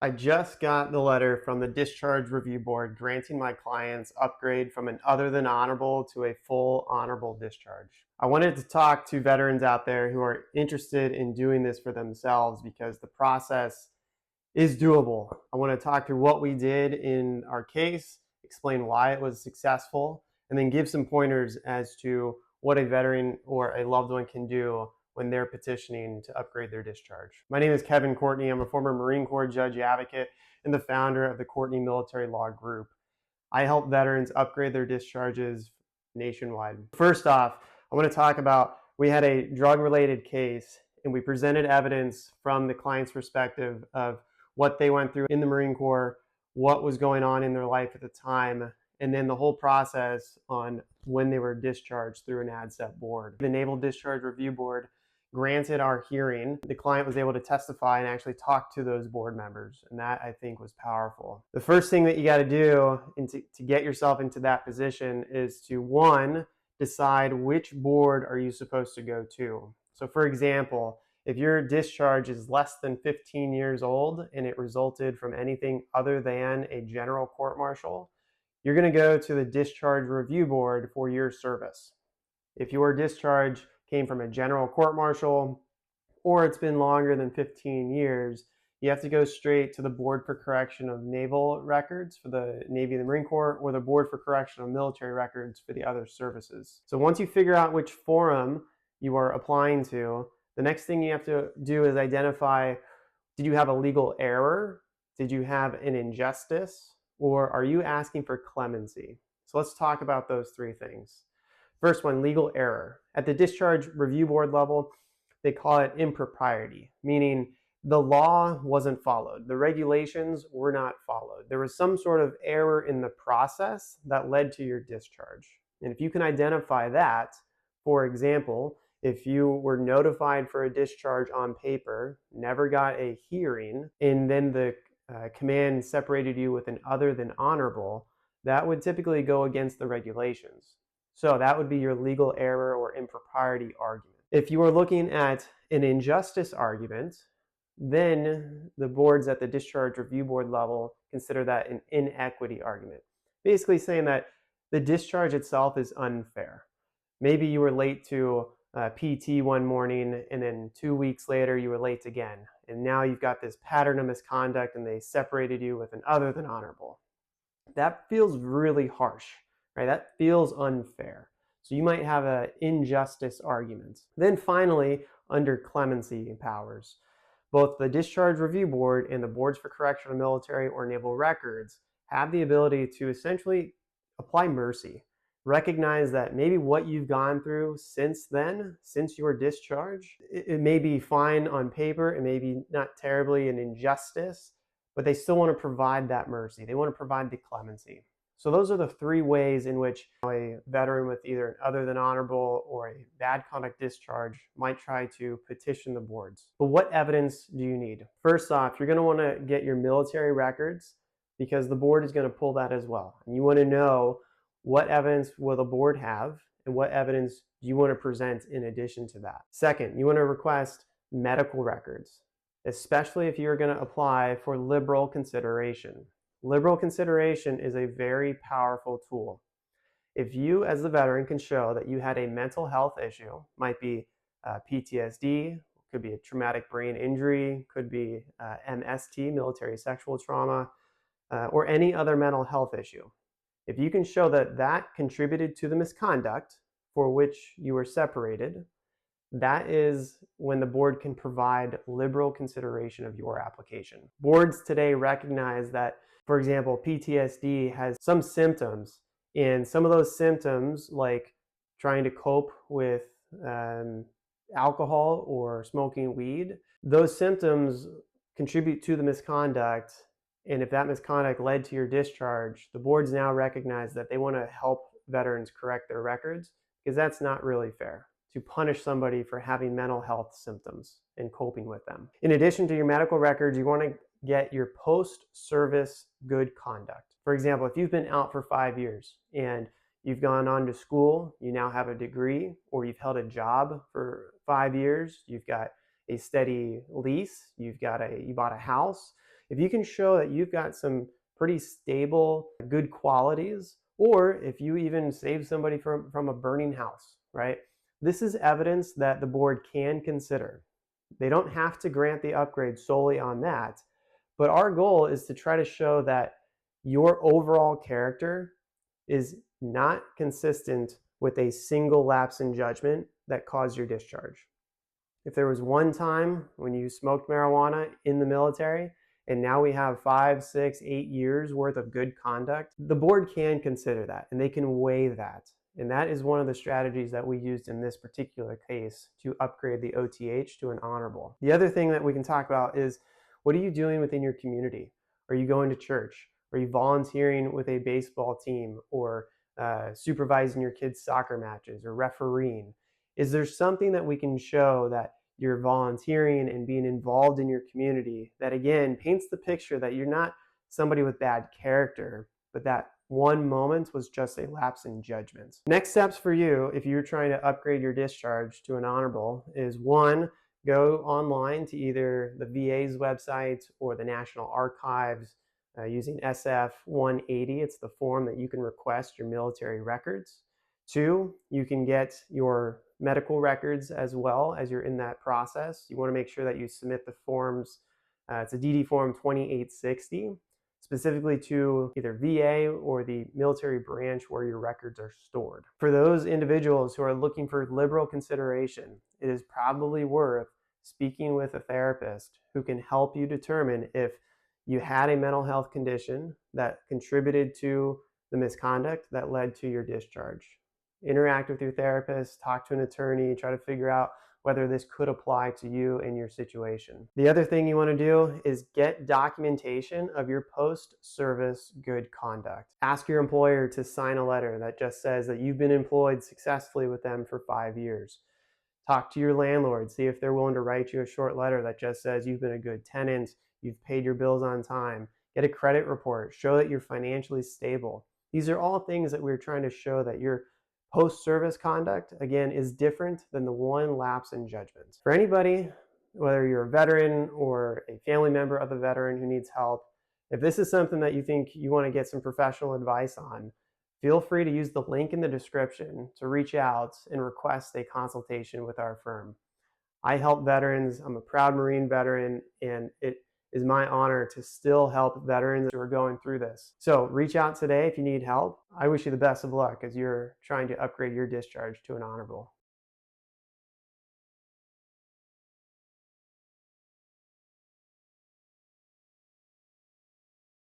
I just got the letter from the Discharge Review Board granting my client's upgrade from an other than honorable to a full honorable discharge. I wanted to talk to veterans out there who are interested in doing this for themselves because the process is doable. I want to talk through what we did in our case, explain why it was successful, and then give some pointers as to what a veteran or a loved one can do when they're petitioning to upgrade their discharge. My name is Courtney. I'm a former Marine Corps judge advocate and the founder of the Courtney Military Law Group. I help veterans upgrade their discharges nationwide. First off, I want to talk about we had a drug-related case and we presented evidence from the client's perspective of what they went through in the Marine Corps, what was going on in their life at the time, and then the whole process on when they were discharged through an ADSEP board. The Naval Discharge Review Board granted our hearing. The client was able to testify and actually talk to those board members, and that I think was powerful. The first thing that you got to do to get yourself into that position is to, one, decide which board are you supposed to go to. So for example, if your discharge is less than 15 years old and it resulted from anything other than a general court-martial, you're going to go to the Discharge Review Board for your service. If your discharge came from a general court-martial or it's been longer than 15 years, you have to go straight to the Board for Correction of Naval Records for the Navy and the Marine Corps, or the Board for Correction of Military Records for the other services. So once you figure out which forum you are applying to, the next thing you have to do is identify, did you have a legal error? Did you have an injustice? Or are you asking for clemency? So let's talk about those three things. First one, legal error. At the Discharge Review Board level, they call it impropriety, meaning the law wasn't followed. The regulations were not followed. There was some sort of error in the process that led to your discharge. And if you can identify that, for example, if you were notified for a discharge on paper, never got a hearing, and then the command separated you with an other than honorable, that would typically go against the regulations. So that would be your legal error or impropriety argument. If you are looking at an injustice argument, then the boards at the Discharge Review Board level consider that an inequity argument. Basically saying that the discharge itself is unfair. Maybe you were late to PT one morning and then 2 weeks later you were late again. And now you've got this pattern of misconduct and they separated you with an other than honorable. That feels really harsh, right? That feels unfair. So you might have an injustice argument. Then finally, under clemency powers, both the Discharge Review Board and the Boards for Correction of Military or Naval Records have the ability to essentially apply mercy. Recognize that maybe what you've gone through since then, since your discharge, it may be fine on paper, it may be not terribly an injustice, but they still want to provide that mercy. They want to provide the clemency. So those are the three ways in which a veteran with either an other than honorable or a bad conduct discharge might try to petition the boards. But what evidence do you need? First off, you're going to want to get your military records because the board is going to pull that as well. And you want to know what evidence will the board have and what evidence do you want to present in addition to that. Second, you want to request medical records, especially if you're going to apply for liberal consideration. Liberal consideration is a very powerful tool. If you, as the veteran, can show that you had a mental health issue, might be PTSD, could be a traumatic brain injury, could be MST, military sexual trauma, or any other mental health issue. If you can show that that contributed to the misconduct for which you were separated, that is when the board can provide liberal consideration of your application. Boards today recognize that, for example, PTSD has some symptoms, and some of those symptoms, like trying to cope with alcohol or smoking weed, those symptoms contribute to the misconduct. And if that misconduct led to your discharge, the boards now recognize that they want to help veterans correct their records, because that's not really fair to punish somebody for having mental health symptoms and coping with them. In addition to your medical records, you want to get your post-service good conduct. For example, if you've been out for 5 years and you've gone on to school, you now have a degree, or you've held a job for 5 years, you've got a steady lease, you bought a house, If you can show that you've got some pretty stable, good qualities, or if you even save somebody from a burning house, right? This is evidence that the board can consider. They don't have to grant the upgrade solely on that, but our goal is to try to show that your overall character is not consistent with a single lapse in judgment that caused your discharge. If there was one time when you smoked marijuana in the military, and now we have 5, 6, 8 years worth of good conduct, the board can consider that and they can weigh that. And that is one of the strategies that we used in this particular case to upgrade the OTH to an honorable. The other thing that we can talk about is, what are you doing within your community? Are you going to church? Are you volunteering with a baseball team, or supervising your kids' soccer matches, or refereeing? Is there something that we can show that you're volunteering and being involved in your community that, again, paints the picture that you're not somebody with bad character, but that one moment was just a lapse in judgment? Next steps for you, if you're trying to upgrade your discharge to an honorable, is one, go online to either the VA's website or the National Archives using SF 180. It's the form that you can request your military records. Two, you can get your medical records as well as you're in that process. You want to make sure that you submit the forms. It's a DD form 2860, specifically to either VA or the military branch where your records are stored. For those individuals who are looking for liberal consideration, it is probably worth speaking with a therapist who can help you determine if you had a mental health condition that contributed to the misconduct that led to your discharge. Interact with your therapist, talk to an attorney, try to figure out whether this could apply to you and your situation. The other thing you want to do is get documentation of your post-service good conduct. Ask your employer to sign a letter that just says that you've been employed successfully with them for 5 years. Talk to your landlord, see if they're willing to write you a short letter that just says you've been a good tenant, you've paid your bills on time. Get a credit report, show that you're financially stable. These are all things that we're trying to show that your post-service conduct, again, is different than the one lapse in judgment. For anybody, whether you're a veteran or a family member of a veteran who needs help, if this is something that you think you want to get some professional advice on, feel free to use the link in the description to reach out and request a consultation with our firm. I help veterans. I'm a proud Marine veteran, and it is my honor to still help veterans who are going through this. So reach out today if you need help. I wish you the best of luck as you're trying to upgrade your discharge to an honorable.